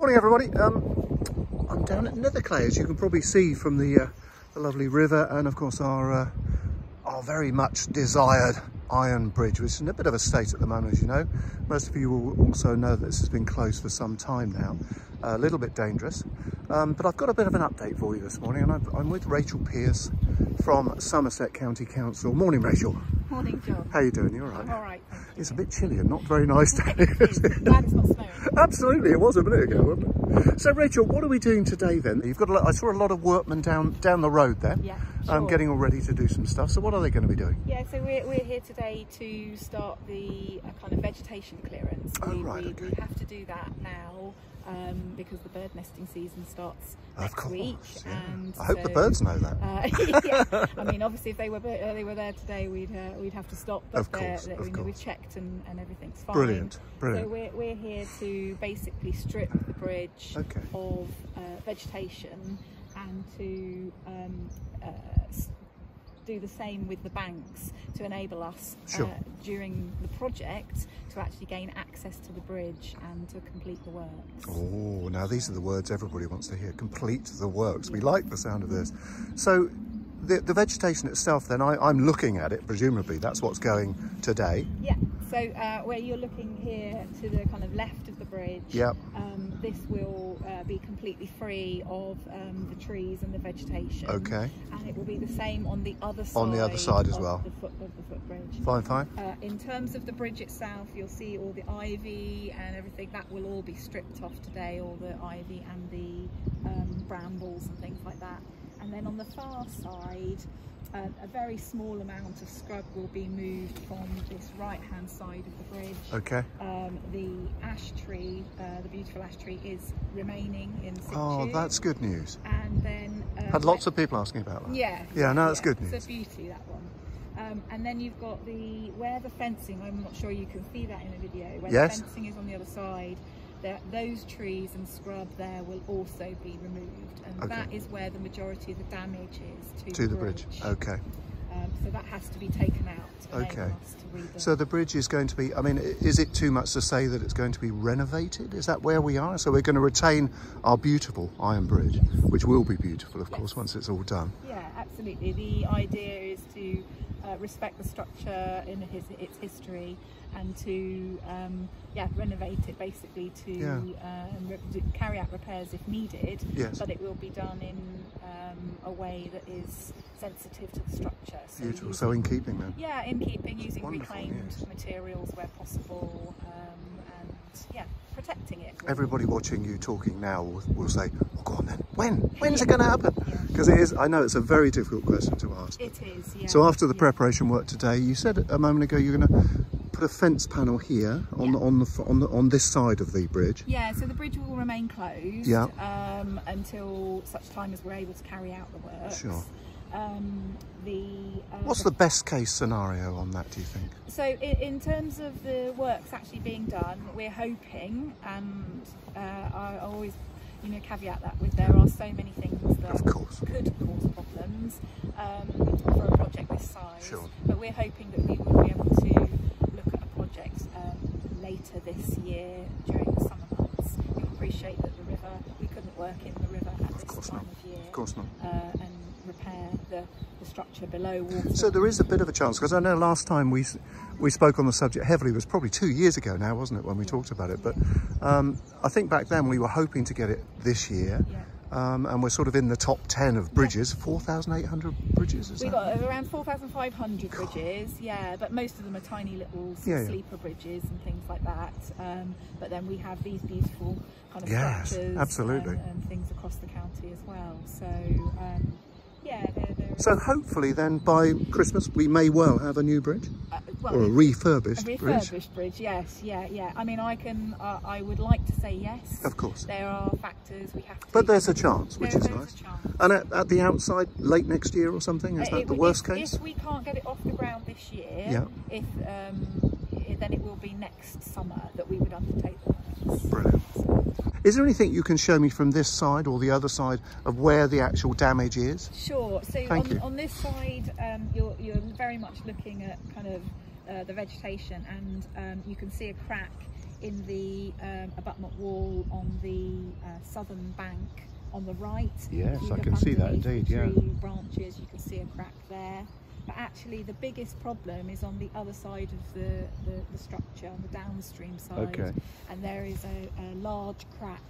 Morning everybody. I'm down at Netherclay, as you can probably see from the lovely river, and of course our very much desired iron bridge, which is in a bit of a state at the moment, as you know. Most of you will also know that this has been closed for some time now. A little bit dangerous, but I've got a bit of an update for you this morning, and I'm with Rachel Pearce from Somerset County Council. Morning, Rachel. Morning, John. How are you doing? You all right? I'm all right. It's a bit chilly and not very nice today. Glad it's not snowing. Absolutely, it was a minute ago, wasn't it? So, Rachel, what are we doing today then? You've got I saw a lot of workmen down the road there. Yeah, sure. Getting all ready to do some stuff. So, what are they going to be doing? Yeah, so we're here today to start the kind of vegetation clearance. Oh, right, okay. We have to do that now because the bird nesting season starts next week. Yeah. And I hope the birds know that. Yeah, I mean, obviously, if they were there today, we'd have to stop. But of course. we've checked and everything's fine. Brilliant. So we're here to basically strip the bridge of vegetation and to do the same with the banks to enable us during the project to actually gain access to the bridge and to complete the works. Oh, now these are the words everybody wants to hear. Complete the works. We like the sound of this. So the vegetation itself then, I'm looking at it, presumably that's what's going today. Yeah, so where you're looking here to the kind of left of the bridge, this will be completely free of the trees and the vegetation. Okay. And it will be the same on the other side. On the other side as well. Of the footbridge. Fine. In terms of the bridge itself, you'll see all the ivy and everything. That will all be stripped off today, all the ivy and the brambles and things like that. And then on the far side, a very small amount of scrub will be moved from this right-hand side of the bridge. Okay. The ash tree, the beautiful ash tree, is remaining in situ. Oh, that's good news. And then had lots of people asking about that. Yeah. Yeah, no, that's good news. It's a beauty, that one. And then you've got where the fencing. I'm not sure you can see that in the video. Where the fencing is on the other side. Those trees and scrub there will also be removed, and that is where the majority of the damage is to the bridge. Okay. So that has to be taken out. Okay. So the bridge is going to be, I mean, is it too much to say that it's going to be renovated? Is that where we are? So we're going to retain our beautiful iron bridge, which will be beautiful, of course, once it's all done. Yeah, absolutely. The idea is to respect the structure in its history and to renovate it, basically to carry out repairs if needed, but it will be done in a way that is sensitive to the structure. So beautiful. So in keeping then? Yeah, in keeping, using reclaimed materials where possible, and protecting it. Everybody watching you talking now will say, oh, go on then, when's it going to happen? Because it is, I know it's a very difficult question to ask. It is, yeah. So after the preparation work today, you said a moment ago you're going to put a fence panel here on this side of the bridge. Yeah, so the bridge will remain closed until such time as we're able to carry out the work. Sure. What's the best case scenario on that, do you think? So in terms of the works actually being done, we're hoping, and I always caveat that with there are so many things that could cause problems for a project this size. Sure. But we're hoping that we will be able to look at a project later this year during the summer months. We appreciate that we couldn't work in the river at this time of year. Of course not. And repair the structure below water. So there is a bit of a chance, because I know last time we spoke on the subject heavily, it was probably 2 years ago now, wasn't it, when we talked about it, but I think back then we were hoping to get it this year. And we're sort of in the top 10 of bridges. 4,800 bridges, is We've got around 4,500 bridges, but most of them are tiny little sleeper bridges and things like that. But then we have these beautiful kind of structures and things across the county as well. So, so hopefully then by Christmas we may well have a new bridge, or a refurbished bridge. A refurbished bridge, yes, yeah. I mean, I would like to say yes. Of course. There are factors we have to. But there's a chance, which is nice. And at the outside, late next year or something, is that the worst case? If we can't get it off the ground this year, then it will be next summer that we would undertake the works. Brilliant. Is there anything you can show me from this side or the other side of where the actual damage is? Sure. So on this side, you're very much looking at kind of the vegetation, and you can see a crack in the abutment wall on the southern bank on the right. Yes, I can see that indeed, yeah. Tree branches, you can see a crack there. But actually the biggest problem is on the other side of the structure, on the downstream side. Okay. And there is a large crack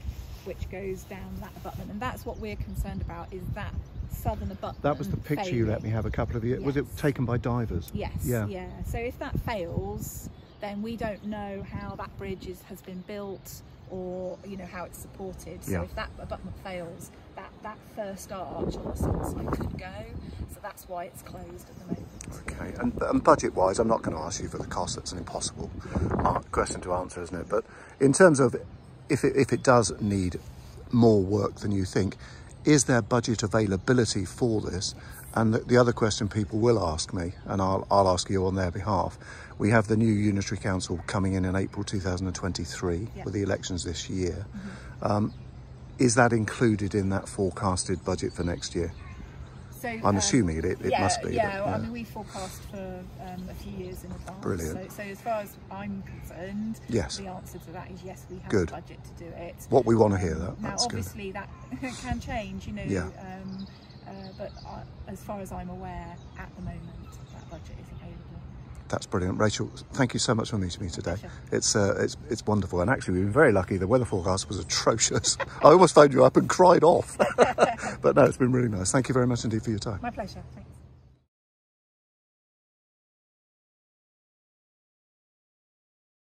which goes down that abutment. And that's what we're concerned about, is that southern abutment. That was the picture you let me have a couple of years. Yes. Was it taken by divers? Yes, yeah. So if that fails, then we don't know how that bridge has been built, or how it's supported. So if that abutment fails, that first arch on the south side could go. So that's why it's closed at the moment. Okay, and budget-wise, I'm not going to ask you for the cost. That's an impossible question to answer, isn't it? But in terms of if it does need more work than you think, is there budget availability for this? And the other question people will ask me, and I'll ask you on their behalf, we have the new Unitary Council coming in April 2023 with the elections this year. Is that included in that forecasted budget for next year? So, I'm assuming it must be. Yeah, I mean, we forecast for a few years in advance. Brilliant. So as far as I'm concerned, the answer to that is yes, we have the budget to do it. What we want to hear, that. Now, that's obviously, good. that can change, but as far as I'm aware, at the moment, that budget is available. That's brilliant. Rachel, thank you so much for meeting me today. It's wonderful, and actually we've been very lucky. The weather forecast was atrocious. I almost phoned you up and cried off. But no, it's been really nice. Thank you very much indeed for your time. My pleasure. Thanks.